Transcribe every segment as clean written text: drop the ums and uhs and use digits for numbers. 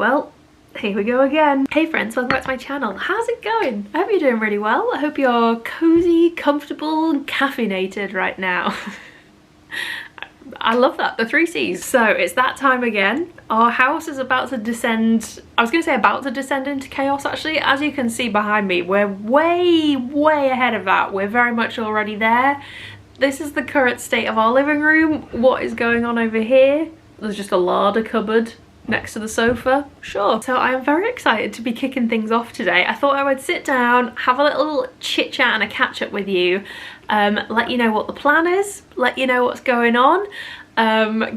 Well, here we go again. Hey friends, welcome back to my channel. How's it going? I hope you're doing really well. I hope you're cozy, comfortable, and caffeinated right now. I love that, the 3 C's. So it's that time again. Our house is about to descend, I was gonna say about to descend into chaos actually. As you can see behind me, we're way ahead of that. We're very much already there. This is the current state of our living room. What is going on over here? There's just a larder cupboard next to the sofa. Sure. So I am very excited to be kicking things off today. I thought I would sit down, have a little chit chat and a catch up with you, let you know what the plan is, let you know what's going on,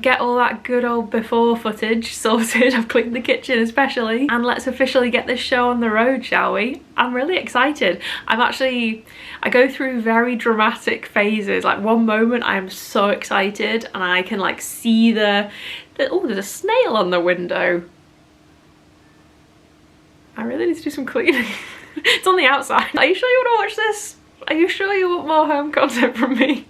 get all that good old before footage sorted. I've cleaned the kitchen especially, and let's officially get this show on the road, shall we? I'm really excited. I go through very dramatic phases. Like one moment I am so excited and I can like see oh, there's a snail on the window. I really need to do some cleaning. It's on the outside. Are you sure you want to watch this? Are you sure you want more home content from me?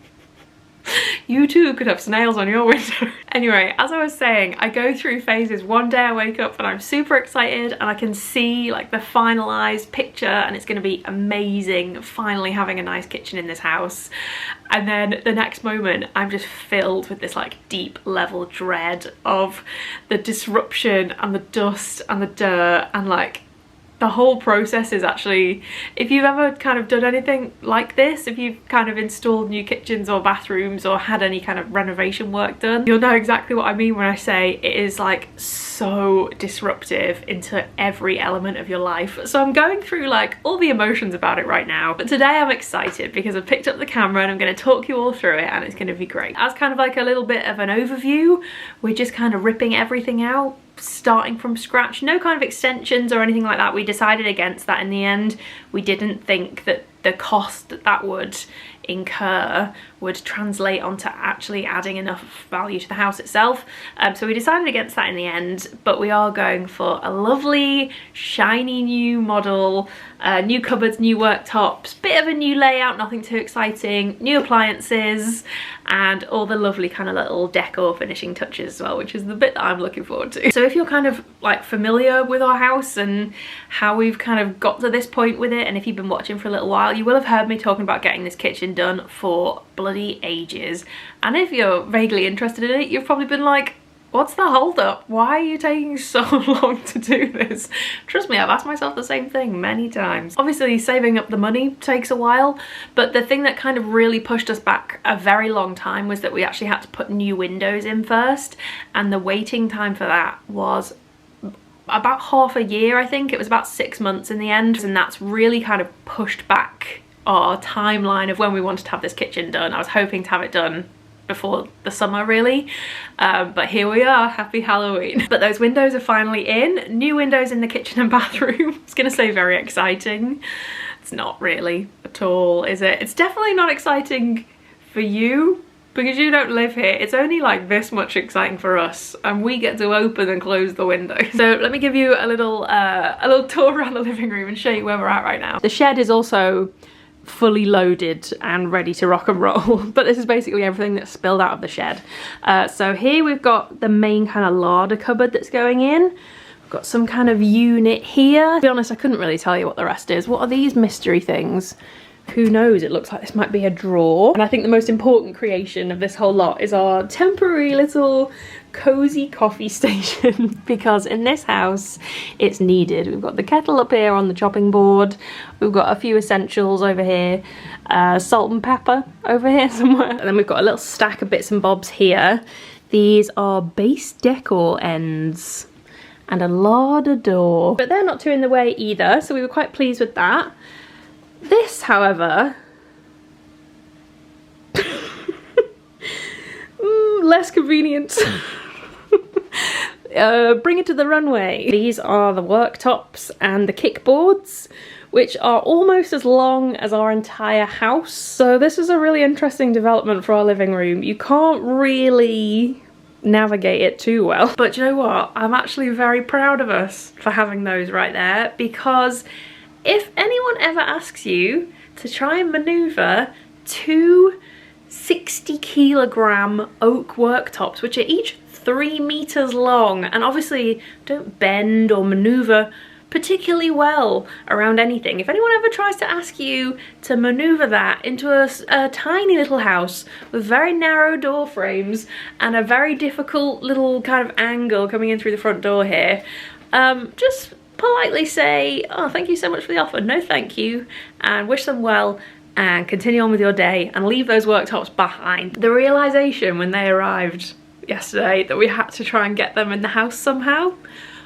You too could have snails on your window. Anyway, as I was saying, I go through phases. One day I wake up and I'm super excited and I can see like the finalized picture and it's going to be amazing finally having a nice kitchen in this house. And then the next moment I'm just filled with this like deep level dread of the disruption and the dust and the dirt, and like the whole process is actually, if you've ever kind of done anything like this, if you've kind of installed new kitchens or bathrooms or had any kind of renovation work done, you'll know exactly what I mean when I say it is like so disruptive into every element of your life. So I'm going through like all the emotions about it right now, but today I'm excited because I've picked up the camera and I'm going to talk you all through it and it's going to be great. As kind of like a little bit of an overview, we're just kind of ripping everything out, starting from scratch. No kind of extensions or anything like that. We decided against that in the end. We didn't think that the cost that would incur would translate onto actually adding enough value to the house itself. So we decided against that in the end, but we are going for a lovely shiny new model, new cupboards, new worktops, bit of a new layout, nothing too exciting, new appliances, and all the lovely kind of little decor finishing touches as well, which is the bit that I'm looking forward to. So if you're kind of like familiar with our house and how we've kind of got to this point with it, and if you've been watching for a little while, you will have heard me talking about getting this kitchen done for bloody ages. And if you're vaguely interested in it, you've probably been like, what's the hold up? Why are you taking so long to do this? Trust me, I've asked myself the same thing many times. Obviously saving up the money takes a while, but the thing that kind of really pushed us back a very long time was that we actually had to put new windows in first, and the waiting time for that was about half a year. I think it was about 6 months in the end, and that's really kind of pushed back our timeline of when we wanted to have this kitchen done. I was hoping to have it done before the summer really, but here we are, happy Halloween. But those windows are finally in, new windows in the kitchen and bathroom. I was gonna say very exciting. It's not really at all, is it? It's definitely not exciting for you because you don't live here. It's only like this much exciting for us, and we get to open and close the windows. So let me give you a little tour around the living room and show you where we're at right now. The shed is also fully loaded and ready to rock and roll, but this is basically everything that's spilled out of the shed. So here we've got the main kind of larder cupboard that's going in. We've got some kind of unit here. To be honest, I couldn't really tell you what the rest is. What are these mystery things? Who knows? It looks like this might be a drawer. And I think the most important creation of this whole lot is our temporary little cozy coffee station, because in this house it's needed. We've got the kettle up here on the chopping board, we've got a few essentials over here, salt and pepper over here somewhere, and then we've got a little stack of bits and bobs here. These are base decor ends and a larder door, but they're not too in the way either, so we were quite pleased with that. This, however, less convenient. Bring it to the runway. These are the worktops and the kickboards, which are almost as long as our entire house. So this is a really interesting development for our living room. You can't really navigate it too well. But you know what? I'm actually very proud of us for having those right there, because if anyone ever asks you to try and maneuver 2 60-kilogram oak worktops, which are each 3 meters long, and obviously don't bend or maneuver particularly well around anything. If anyone ever tries to ask you to maneuver that into a tiny little house with very narrow door frames and a very difficult little kind of angle coming in through the front door here, just politely say, oh, thank you so much for the offer, no thank you, and wish them well and continue on with your day and leave those worktops behind. The realization when they arrived yesterday that we had to try and get them in the house somehow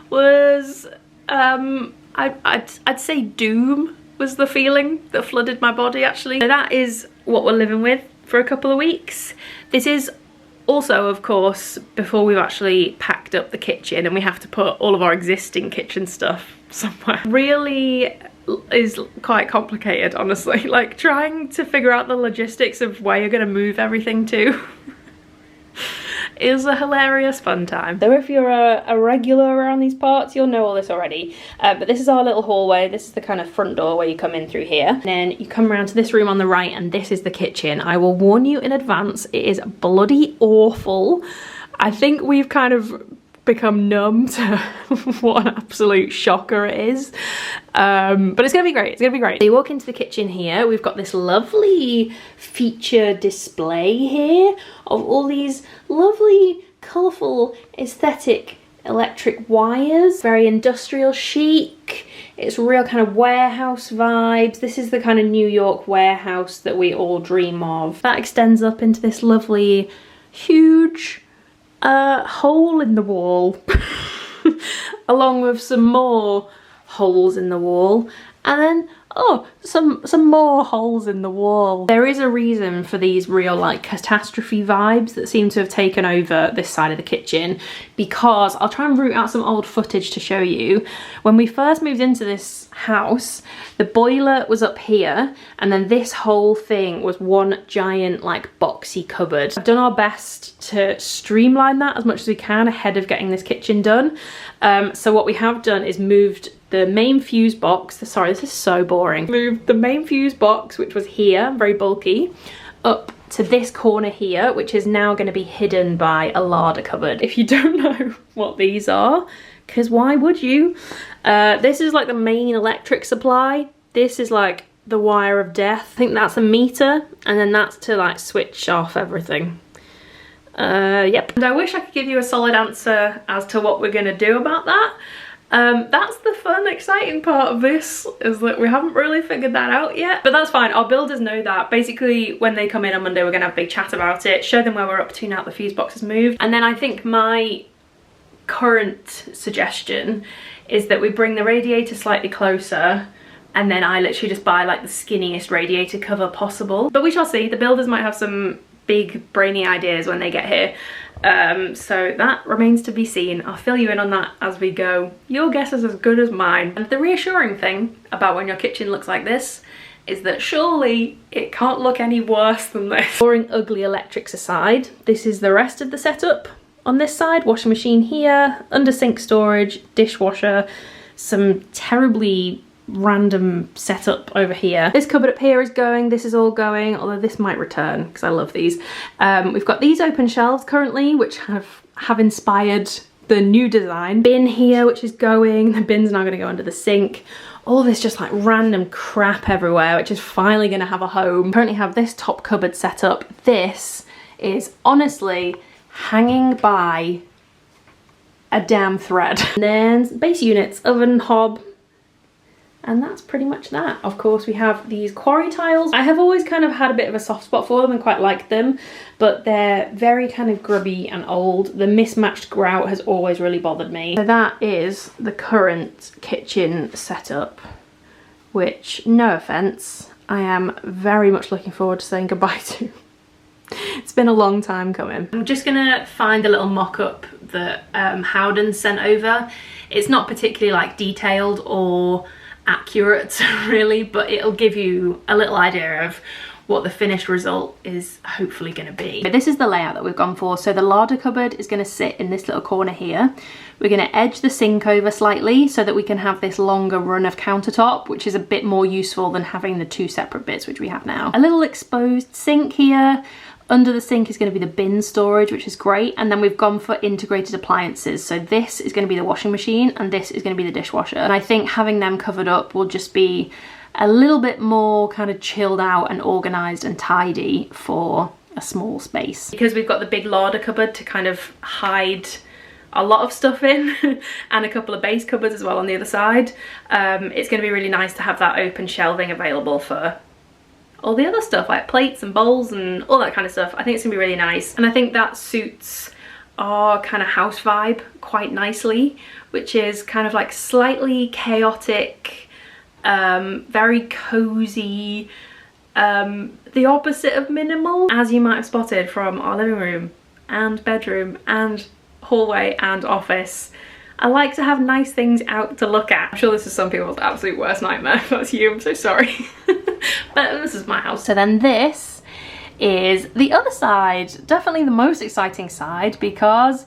was, I'd say doom was the feeling that flooded my body actually. So that is what we're living with for a couple of weeks. This is also, of course, before we've actually packed up the kitchen and we have to put all of our existing kitchen stuff somewhere. Really is quite complicated, honestly. Like trying to figure out the logistics of where you're gonna move everything to is a hilarious fun time. So if you're a regular around these parts, you'll know all this already. But this is our little hallway. This is the kind of front door where you come in through here. And then you come around to this room on the right, and this is the kitchen. I will warn you in advance, it is bloody awful. I think we've kind of become numb to what an absolute shocker it is. But it's gonna be great, it's gonna be great. So you walk into the kitchen here, we've got this lovely feature display here of all these lovely, colourful, aesthetic electric wires. Very industrial chic. It's real kind of warehouse vibes. This is the kind of New York warehouse that we all dream of. That extends up into this lovely, huge hole in the wall along with some more holes in the wall, and then some more holes in the wall. There is a reason for these real like catastrophe vibes that seem to have taken over this side of the kitchen, because I'll try and root out some old footage to show you. When we first moved into this house, the boiler was up here, and then this whole thing was one giant like boxy cupboard. I've done our best to streamline that as much as we can ahead of getting this kitchen done. So what we have done is moved the main fuse box, sorry this is so boring, moved the main fuse box, which was here, very bulky, up to this corner here, which is now going to be hidden by a larder cupboard. If you don't know what these are, because why would you? This is like the main electric supply. This is like the wire of death. I think that's a meter, and then that's to like switch off everything. Yep. And I wish I could give you a solid answer as to what we're gonna do about that. That's the fun, exciting part of this, is that we haven't really figured that out yet. But that's fine, our builders know that. Basically, when they come in on Monday, we're gonna have a big chat about it, show them where we're up to now that the fuse box is moved. And then I think my current suggestion is that we bring the radiator slightly closer, and then I literally just buy like the skinniest radiator cover possible. But we shall see, the builders might have some big brainy ideas when they get here. So that remains to be seen. I'll fill you in on that as we go. Your guess is as good as mine. And the reassuring thing about when your kitchen looks like this is that surely it can't look any worse than this. Boring, ugly electrics aside, this is the rest of the setup. On this side, washing machine here, under sink storage, dishwasher, some terribly random setup over here. This cupboard up here is going, this is all going, although this might return because I love these. We've got these open shelves currently, which have inspired the new design. Bin here, which is going, the bin's now going to go under the sink. All this just like random crap everywhere, which is finally going to have a home. Currently have this top cupboard set up. This is honestly hanging by a damn thread. And then base units, oven, hob, and that's pretty much that. Of course, we have these quarry tiles. I have always kind of had a bit of a soft spot for them and quite liked them, but they're very kind of grubby and old. The mismatched grout has always really bothered me. So that is the current kitchen setup, which, no offense, I am very much looking forward to saying goodbye to. It's been a long time coming. I'm just gonna find a little mock-up that Howden sent over. It's not particularly like detailed or accurate really, but it'll give you a little idea of what the finished result is hopefully going to be. But this is the layout that we've gone for. So the larder cupboard is going to sit in this little corner here. We're going to edge the sink over slightly so that we can have this longer run of countertop, which is a bit more useful than having the two separate bits which we have now. A little exposed sink here. Under the sink is going to be the bin storage, which is great. And then we've gone for integrated appliances. So this is going to be the washing machine and this is going to be the dishwasher. And I think having them covered up will just be a little bit more kind of chilled out and organised and tidy for a small space. Because we've got the big larder cupboard to kind of hide a lot of stuff in and a couple of base cupboards as well on the other side. It's going to be really nice to have that open shelving available for all the other stuff like plates and bowls and all that kind of stuff. I think it's gonna be really nice, and I think that suits our kind of house vibe quite nicely, which is kind of like slightly chaotic, very cozy, the opposite of minimal, as you might have spotted from our living room and bedroom and hallway and office. I like to have nice things out to look at. I'm sure this is some people's absolute worst nightmare. If that's you, I'm so sorry. But this is my house. So then this is the other side. Definitely the most exciting side, because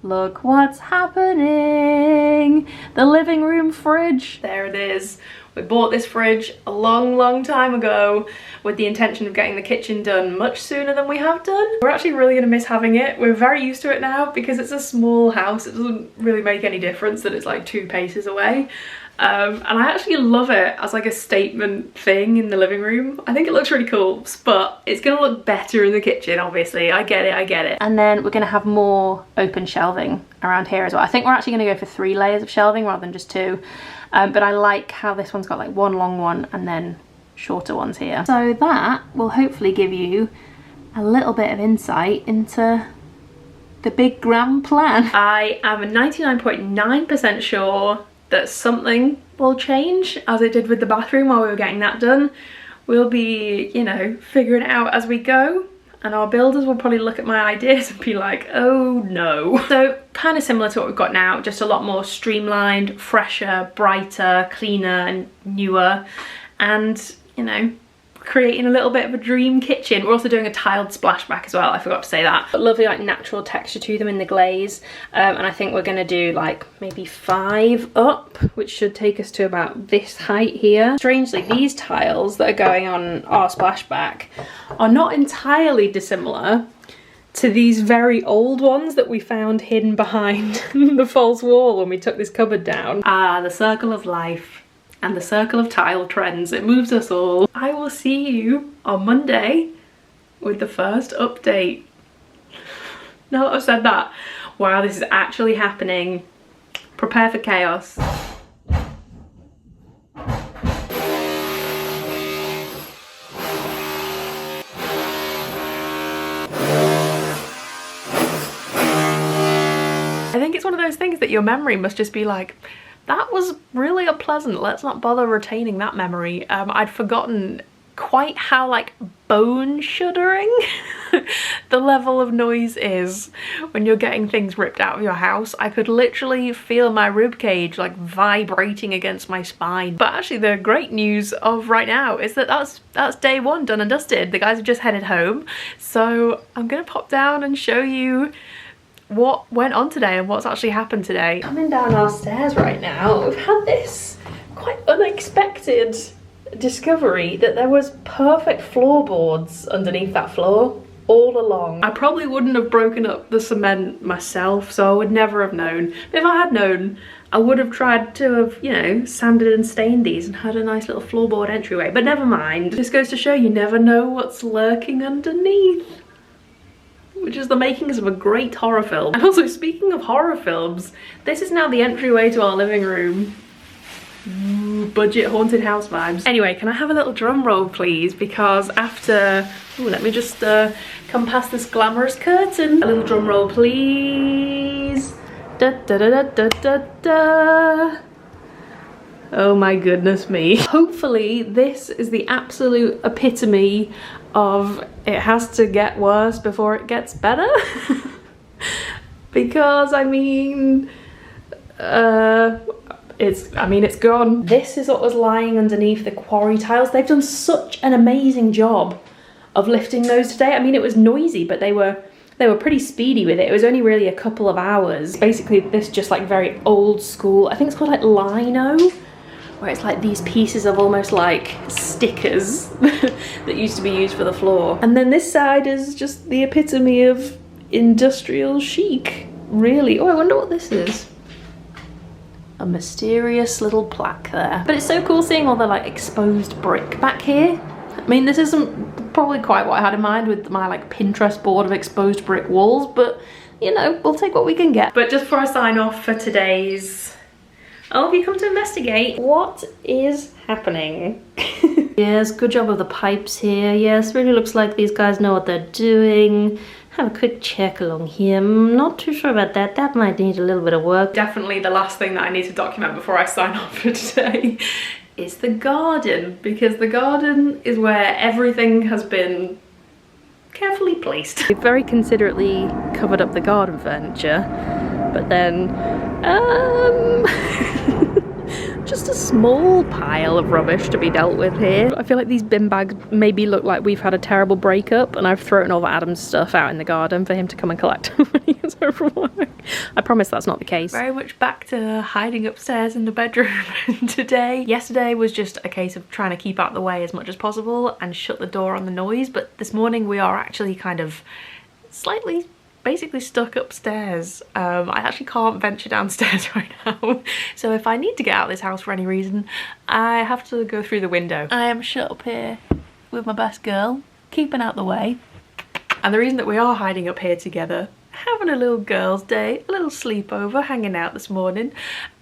look what's happening. The living room fridge. There it is. We bought this fridge a long time ago with the intention of getting the kitchen done much sooner than we have done. We're actually really gonna miss having it. We're very used to it now because it's a small house. It doesn't really make any difference that it's like 2 paces away. And I actually love it as like a statement thing in the living room. I think it looks really cool, but it's gonna look better in the kitchen, obviously. I get it. And then we're gonna have more open shelving around here as well. I think we're actually gonna go for 3 layers of shelving rather than just 2. But I like how this one's got like 1 long one and then shorter ones here. So that will hopefully give you a little bit of insight into the big grand plan. I am 99.9% sure that something will change, as it did with the bathroom while we were getting that done. We'll be, you know, figuring it out as we go. And our builders will probably look at my ideas and be like, oh no. So kind of similar to what we've got now, just a lot more streamlined, fresher, brighter, cleaner and newer. And, you know, creating a little bit of a dream kitchen. We're also doing a tiled splashback as well, I forgot to say that. But lovely like natural texture to them in the glaze. And I think we're gonna do like maybe 5 up, which should take us to about this height here. Strangely, these tiles that are going on our splashback are not entirely dissimilar to these very old ones that we found hidden behind the false wall when we took this cupboard down. Ah, the circle of life. And the circle of tile trends, it moves us all. I will see you on Monday with the first update. Now that I've said that, wow, this is actually happening. Prepare for chaos. I think it's one of those things that your memory must just be like, that was really unpleasant, let's not bother retaining that memory. I'd forgotten quite how like bone shuddering the level of noise is when you're getting things ripped out of your house. I could literally feel my ribcage like vibrating against my spine. But actually the great news of right now is that that's day 1 done and dusted. The guys have just headed home, so I'm gonna pop down and show you what went on today and what's actually happened today. Coming down our stairs right now, we've had this quite unexpected discovery that there was perfect floorboards underneath that floor all along. I probably wouldn't have broken up the cement myself, so I would never have known. But if I had known, I would have tried to have, you know, sanded and stained these and had a nice little floorboard entryway, but never mind. This goes to show you never know what's lurking underneath, which is the makings of a great horror film. And also, speaking of horror films, this is now the entryway to our living room. Ooh, budget haunted house vibes. Anyway, can I have a little drum roll please? Because after, ooh, let me just come past this glamorous curtain. A little drum roll please. Da da da da da da da. Oh my goodness me. Hopefully this is the absolute epitome of it has to get worse before it gets better. Because I mean, it's gone. This is what was lying underneath the quarry tiles. They've done such an amazing job of lifting those today. I mean, it was noisy, but they were pretty speedy with it. It was only really a couple of hours. Basically this just like very old school, I think it's called like lino, where it's like these pieces of almost like stickers that used to be used for the floor. And then this side is just the epitome of industrial chic, really. Oh, I wonder what this is. A mysterious little plaque there. But it's so cool seeing all the like exposed brick back here. I mean, this isn't probably quite what I had in mind with my like Pinterest board of exposed brick walls, but you know, we'll take what we can get. But just before I sign off for today's Oh, have you come to investigate? What is happening? Yes, good job of the pipes here. Yes, really looks like these guys know what they're doing. Have a quick check along here. I'm not too sure about that. That might need a little bit of work. Definitely the last thing that I need to document before I sign off for today is the garden, because the garden is where everything has been carefully placed. We've very considerately covered up the garden furniture, but then just a small pile of rubbish to be dealt with here. I feel like these bin bags maybe look like we've had a terrible breakup and I've thrown all Adam's stuff out in the garden for him to come and collect when he gets home from work. I promise that's not the case. Very much back to hiding upstairs in the bedroom today. Yesterday was just a case of trying to keep out the way as much as possible and shut the door on the noise, but this morning we are actually kind of slightly basically stuck upstairs. I actually can't venture downstairs right now, so if I need to get out of this house for any reason, I have to go through the window. I am shut up here with my best girl, keeping out the way. And the reason that we are hiding up here together, having a little girls' day, a little sleepover, hanging out this morning,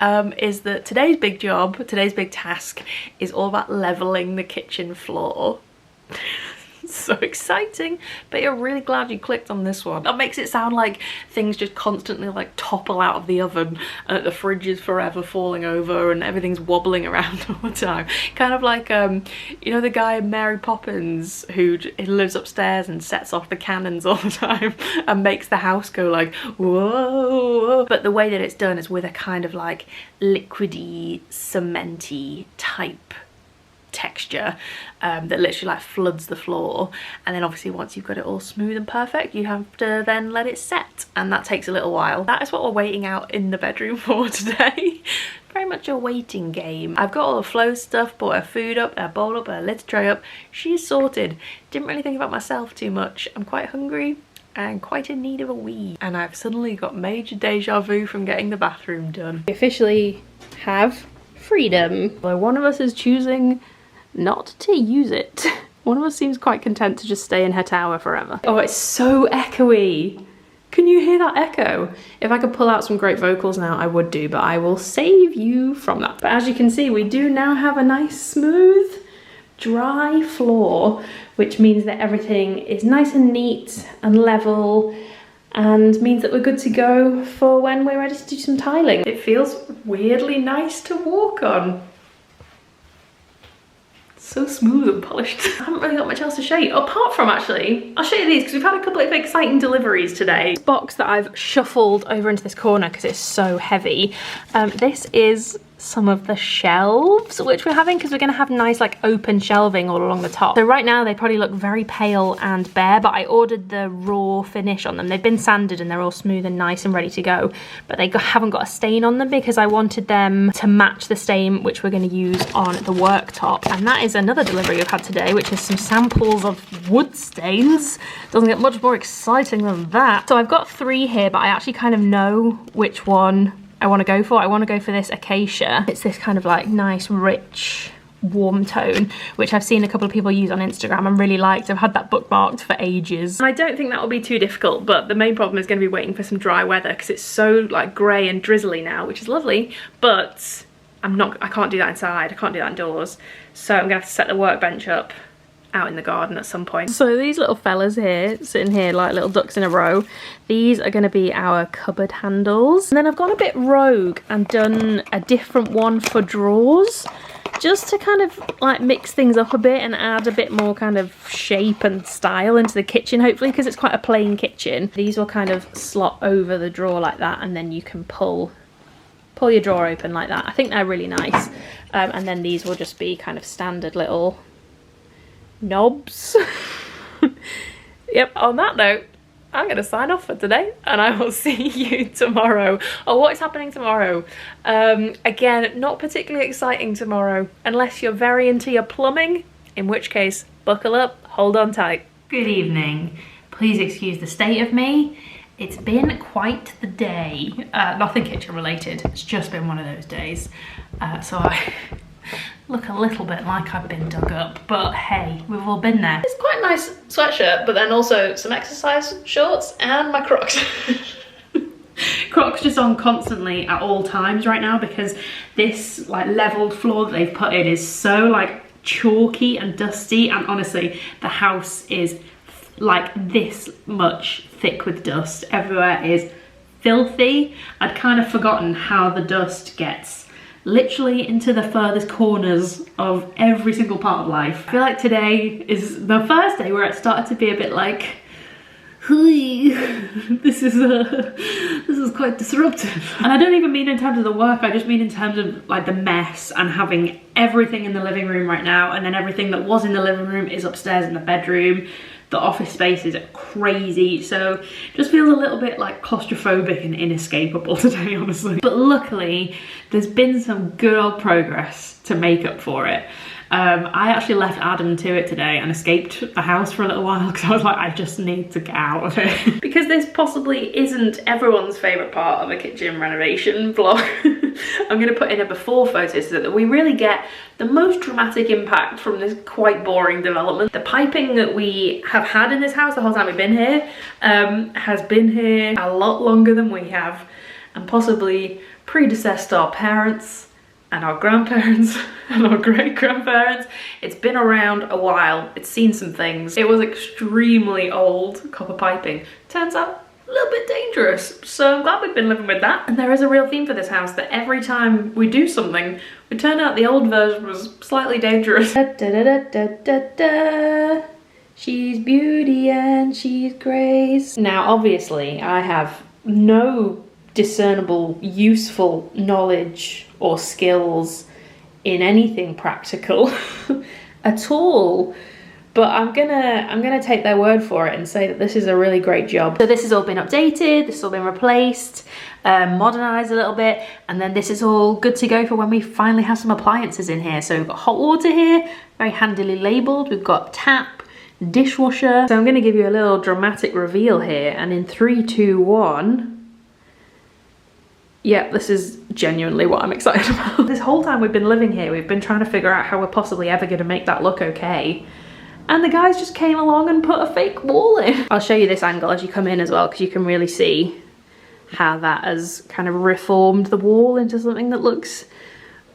is that today's big job, today's big task is all about leveling the kitchen floor. So exciting, but you're really glad you clicked on this one. That makes it sound like things just constantly like topple out of the oven and the fridge is forever falling over and everything's wobbling around all the time. Kind of like, you know, the guy in Mary Poppins who lives upstairs and sets off the cannons all the time and makes the house go like, whoa. But the way that it's done is with a kind of like liquidy, cementy type texture that literally like floods the floor, and then obviously once you've got it all smooth and perfect you have to then let it set, and that takes a little while. That is what we're waiting out in the bedroom for today. Very much a waiting game. I've got all the Flo stuff, bought her food up, her bowl up, her litter tray up. She's sorted. Didn't really think about myself too much. I'm quite hungry and quite in need of a wee, and I've suddenly got major deja vu from getting the bathroom done. We officially have freedom. Although one of us is choosing not to use it. One of us seems quite content to just stay in her tower forever. Oh, it's so echoey. Can you hear that echo? If I could pull out some great vocals now, I would do, but I will save you from that. But as you can see, we do now have a nice, smooth, dry floor, which means that everything is nice and neat and level, and means that we're good to go for when we're ready to do some tiling. It feels weirdly nice to walk on. So smooth and polished. I haven't really got much else to show you, apart from actually, I'll show you these because we've had a couple of exciting deliveries today. This box that I've shuffled over into this corner because it's so heavy. This is some of the shelves which we're having, because we're going to have nice like open shelving all along the top. So right now they probably look very pale and bare, but I ordered the raw finish on them. They've been sanded and they're all smooth and nice and ready to go, but they haven't got a stain on them because I wanted them to match the stain which we're going to use on the worktop. And that is another delivery we've had today, which is some samples of wood stains. Doesn't get much more exciting than that. So I've got 3 here, but I actually kind of know which one I want to go for. I want to go for this acacia. It's this kind of like nice, rich, warm tone, which I've seen a couple of people use on Instagram and really liked. I've had that bookmarked for ages. And I don't think that will be too difficult, but the main problem is going to be waiting for some dry weather because it's so like grey and drizzly now, which is lovely, but I can't do that inside. I can't do that indoors. So I'm going to have to set the workbench up out in the garden at some point. So these little fellas here, sitting here like little ducks in a row, these are going to be our cupboard handles. And then I've gone a bit rogue and done a different one for drawers, just to kind of like mix things up a bit and add a bit more kind of shape and style into the kitchen, hopefully, because it's quite a plain kitchen. These will kind of slot over the drawer like that, and then you can pull your drawer open like that. I think they're really nice. And then these will just be kind of standard little knobs. Yep, on that note, I'm gonna sign off for today and I will see you tomorrow. Oh, what is happening tomorrow? Again, not particularly exciting tomorrow, unless you're very into your plumbing, in which case, buckle up, hold on tight. Good evening. Please excuse the state of me. It's been quite the day. Nothing kitchen related, it's just been one of those days. So I look a little bit like I've been dug up, but hey, we've all been there. It's quite a nice sweatshirt, but then also some exercise shorts and my Crocs. Crocs just on constantly at all times right now because this like leveled floor that they've put in is so like chalky and dusty, and honestly the house is like this much thick with dust. Everywhere is filthy. I'd kind of forgotten how the dust gets literally into the furthest corners of every single part of life. I feel like today is the first day where it started to be a bit like, this is quite disruptive. And I don't even mean in terms of the work, I just mean in terms of like the mess and having everything in the living room right now, and then everything that was in the living room is upstairs in the bedroom. The office space is crazy, so it just feels a little bit like claustrophobic and inescapable today, honestly. But luckily, there's been some good old progress to make up for it. I actually left Adam to it today and escaped the house for a little while because I was like, I just need to get out of it. Because this possibly isn't everyone's favourite part of a kitchen renovation vlog, I'm going to put in a before photo so that we really get the most dramatic impact from this quite boring development. The piping that we have had in this house the whole time we've been here has been here a lot longer than we have, and possibly predecessed our parents and our grandparents and our great-grandparents. It's been around a while, it's seen some things. It was extremely old copper piping. Turns out a little bit dangerous, so I'm glad we've been living with that. And there is a real theme for this house that every time we do something, it turned out the old version was slightly dangerous. Da, da, da, da, da, da. She's beauty and she's grace. Now obviously I have no discernible useful knowledge or skills in anything practical at all, but I'm gonna take their word for it and say that this is a really great job. So this has all been updated, this has all been replaced, modernized a little bit, and then this is all good to go for when we finally have some appliances in here. So we've got hot water here, very handily labeled, we've got tap, dishwasher. So I'm gonna give you a little dramatic reveal here, and in 3, 2, 1, yeah, this is genuinely what I'm excited about. This whole time we've been living here, we've been trying to figure out how we're possibly ever going to make that look okay. And the guys just came along and put a fake wall in. I'll show you this angle as you come in as well, because you can really see how that has kind of reformed the wall into something that looks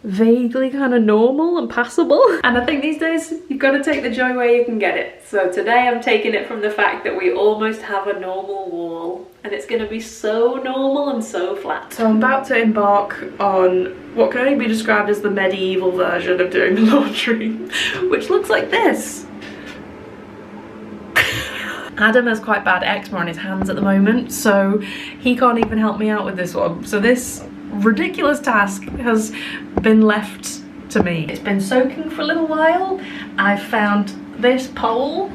vaguely kind of normal and passable. And I think these days you've got to take the joy where you can get it. So today I'm taking it from the fact that we almost have a normal wall, and it's going to be so normal and so flat. So I'm about to embark on what can only be described as the medieval version of doing the laundry, which looks like this. Adam has quite bad eczema on his hands at the moment, so he can't even help me out with this one. So this ridiculous task has been left to me. It's been soaking for a little while. I found this pole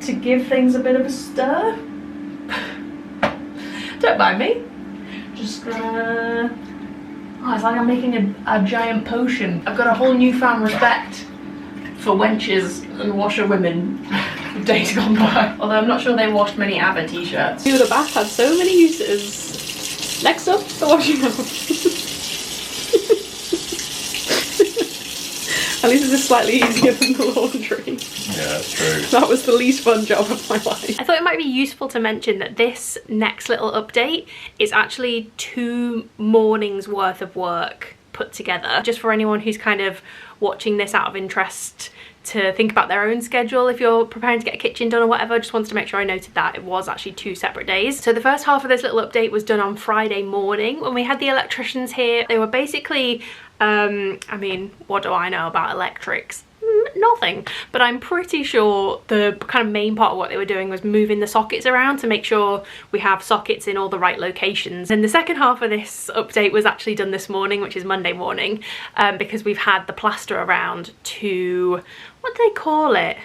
to give things a bit of a stir. Don't mind me. Just gonna... Oh, it's like I'm making a giant potion. I've got a whole newfound respect for wenches and washerwomen of days gone by. Although I'm not sure they washed many ABBA t-shirts. The bath had so many uses. Next up, the washing up. At least this is slightly easier than the laundry. Yeah, that's true. That was the least fun job of my life. I thought it might be useful to mention that this next little update is actually 2 mornings worth of work put together. Just for anyone who's kind of watching this out of interest to think about their own schedule if you're preparing to get a kitchen done or whatever. Just wanted to make sure I noted that it was actually 2 separate days. So the first half of this little update was done on Friday morning when we had the electricians here. They were basically, I mean, what do I know about electrics? Nothing, but I'm pretty sure the kind of main part of what they were doing was moving the sockets around to make sure we have sockets in all the right locations. And the second half of this update was actually done this morning, which is Monday morning, because we've had the plaster around to, what do they call it?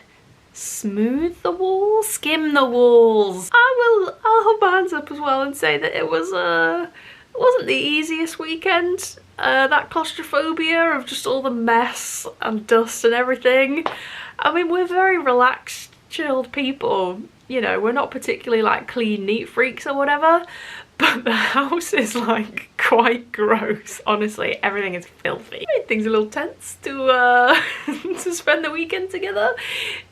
smooth the walls, skim the walls. I'll hold my hands up as well and say that it wasn't the easiest weekend. That claustrophobia of just all the mess and dust and everything. I mean, we're very relaxed, chilled people, you know, we're not particularly like clean, neat freaks or whatever, but the house is like quite gross. Honestly, everything is filthy. Made things a little tense to to spend the weekend together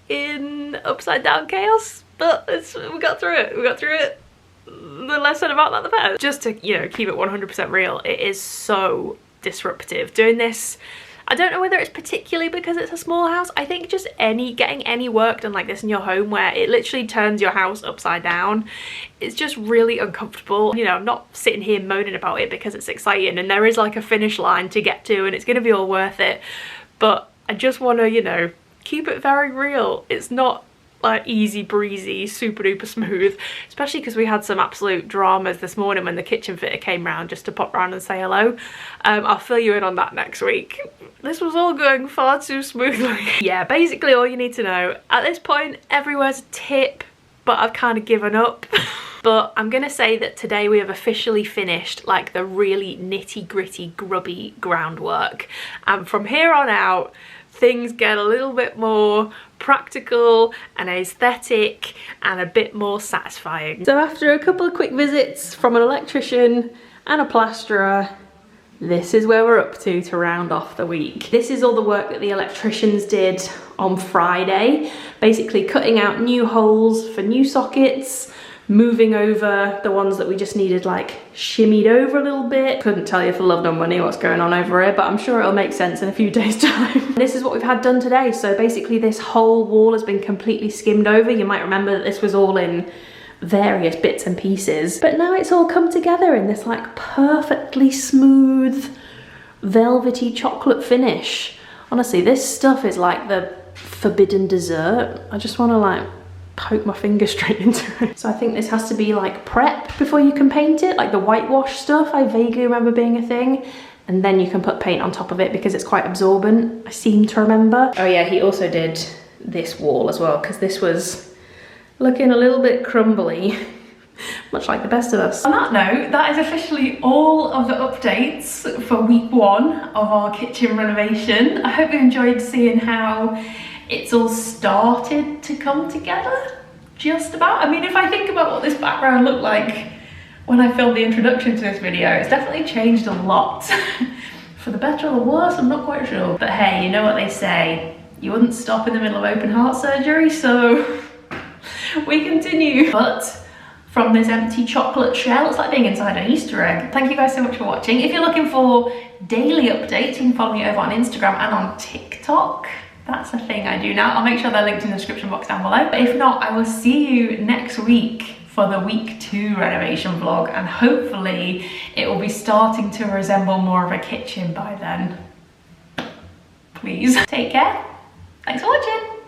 in upside down chaos, but we got through it. The less said about that the better. Just to, you know, keep it 100% real, it is so disruptive doing this. I don't know whether it's particularly because it's a small house. I think just getting any work done like this in your home where it literally turns your house upside down, it's just really uncomfortable. You know, I'm not sitting here moaning about it because it's exciting and there is like a finish line to get to and it's going to be all worth it, but I just want to, you know, keep it very real. It's not like easy breezy, super duper smooth, especially because we had some absolute dramas this morning when the kitchen fitter came round just to pop round and say hello. I'll fill you in on that next week. This was all going far too smoothly. Yeah, basically all you need to know at this point, everywhere's a tip, but I've kind of given up. But I'm gonna say that today we have officially finished like the really nitty gritty grubby groundwork, and from here on out things get a little bit more practical and aesthetic and a bit more satisfying. So after a couple of quick visits from an electrician and a plasterer, this is where we're up to round off the week. This is all the work that the electricians did on Friday, basically cutting out new holes for new sockets, moving over the ones that we just needed like shimmied over a little bit. Couldn't tell you for love nor money what's going on over here, but I'm sure it'll make sense in a few days time. This is what we've had done today. So basically this whole wall has been completely skimmed over. You might remember that this was all in various bits and pieces, but now it's all come together in this like perfectly smooth velvety chocolate finish. Honestly, this stuff is like the forbidden dessert. I just want to like poke my finger straight into it. So I think this has to be like prep before you can paint it, like the whitewash stuff I vaguely remember being a thing, and then you can put paint on top of it because it's quite absorbent, I seem to remember. Oh yeah, he also did this wall as well because this was looking a little bit crumbly, much like the best of us. On that note, that is officially all of the updates for week 1 of our kitchen renovation. I hope you enjoyed seeing how it's all started to come together, just about. I mean, if I think about what this background looked like when I filmed the introduction to this video, it's definitely changed a lot. For the better or the worse, I'm not quite sure. But hey, you know what they say, you wouldn't stop in the middle of open heart surgery, so we continue. But from this empty chocolate shell, it's like being inside an Easter egg. Thank you guys so much for watching. If you're looking for daily updates, you can follow me over on Instagram and on TikTok. That's a thing I do now. I'll make sure they're linked in the description box down below. But if not, I will see you next week for the week 2 renovation vlog, and hopefully it will be starting to resemble more of a kitchen by then. Please take care. Thanks for watching.